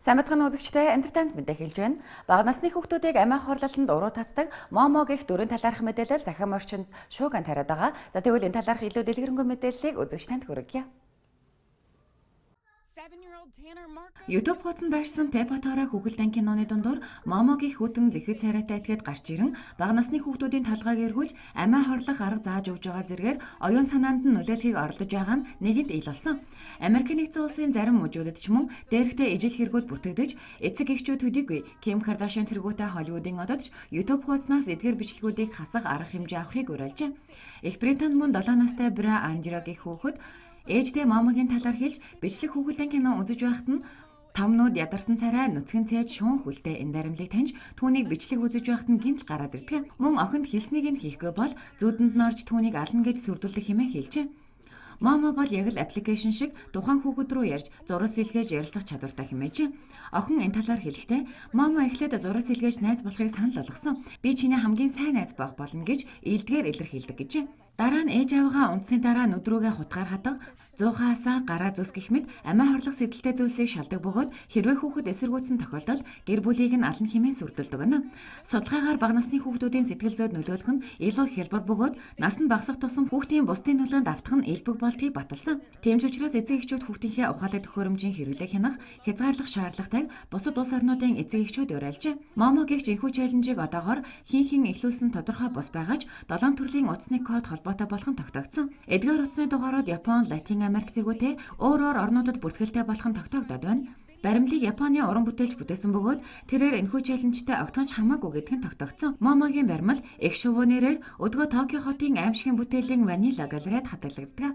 Сайн бацхан үзэгчтэй entertainment мэдээ хэлж байна. Бага насны хүүхдүүдийг амиа хорлолтонд уруу татдаг Момо гэх дөрвөн талаарх мэдээлэл захин орчинд шууган тариад байгаа. За тэгвэл энэ талаарх илүү дэлгэрэнгүй мэдээллийг үзэгч танд хүргье. YouTube хуудсанд байрсан Peppa Tora хүүхэлдэйн киноны дундуур Момогийн хүүтэн зэхвэ царайтай этгээд гарч ирэн бага насны хүүхдүүдийн толгойг эргүүлж амиа хорлох арга зааж өгж байгаа зэргээр оюун санаанд нь нөлөөлөхийг оролдож байгаа нь нэгэнд ил болсон. Америк нэгдсэн улсын зарим мужуудад ч мөн дээрхтээ ижил хэрэгүүд бүртгэгдэж эцэг эхчүүд төдийгүй Ким Кардашиан тэргүүтэй Холливуудын одод ч YouTube хуудаснаас эдгээр бичлэгүүдийг хасах арга хэмжээ авахыг уриалжээ. Их Британд мөн 7 настай Бра Анжерогийн хүүхэд ээжтэй Момогийн талаар хэлж бичлэг хүүхэлдэйн кино үзэж байхад нь тамнууд ядарсан царай нүцгэн цээж шуун хүлтэй энэ баримлыг таньж түүнийг бичлэг үзэж байхад нь гинт гараад ирдэг. Мөн охинд хэлснийг нь хийхгүй бол зүудэнд нь орж түүнийг ална гэж сүрдүүлэх хэмээн хэлжээ. Момо бол яг л аппликейшн шиг тухайн хүүхэд рүү ярьж зураг сэлгээж ярилцах чадвартай хэмээжээ. Охин энэ талаар хэлэхдээ Момо эхлээд зураг сэлгээж найз болохыг санал болгосон. Би чиний хамгийн сайн найз байх болно гэж илдгээр илэрхийлдэг гэжээ. Дараа нь ээж аваагаа унтсны дараа нүдрүүгээ хутгаар хатах, зуухаасаа гараа зүс гэх мэт амиа хорлох сэдэлтэй зүйлсийг шалдаг бөгөөд хэрвээ хүүхэд эсэргүүцсэн тохиолдолд гэр бүлийг нь алан хэмээн сүрдэлдэг байна. Судалгаагаар бага насны хүүхдүүдийн сэтгэл зүйд нөлөөлөх нь илүү хялбар бөгөөд нас нь багасах тусам хүүхдийн бусдын нөлөөнд автах нь элбэг болтыг баталсан. Тийм ч учраас эцэг эхчүүд хүүхдийнхээ ухаалаг төхөөрөмжийн хэрэглээ хянах, хязгаарлах шаардлагатайг бусад улс орнуудын эцэг эхчүүд уриалжээ. Момо гихч энэхүү челленжийг одоогоор хин эхлүүлсэн тодорхой бус байгаач 7 төрлийн утасны код холбоотой болох нь тогтоогдсон. Эдгээр утасны дугаарууд Япон, Латин Америк тэргүүтэй өөр орнуудад бүртгэлтэй болох нь тогтоогдоод байна. Баримлыг Японы уран бүтээлч бүтээсэн бөгөөд тэрээр энэхүү челленжтэй огтхонч хамаагүй гэдг нь тогтоогдсон. Момогийн баримл Эх шувуу нэрээр өдгөө Токио хотын аимшигын бүтээлийн Ванила галерейд хадгалагддаг.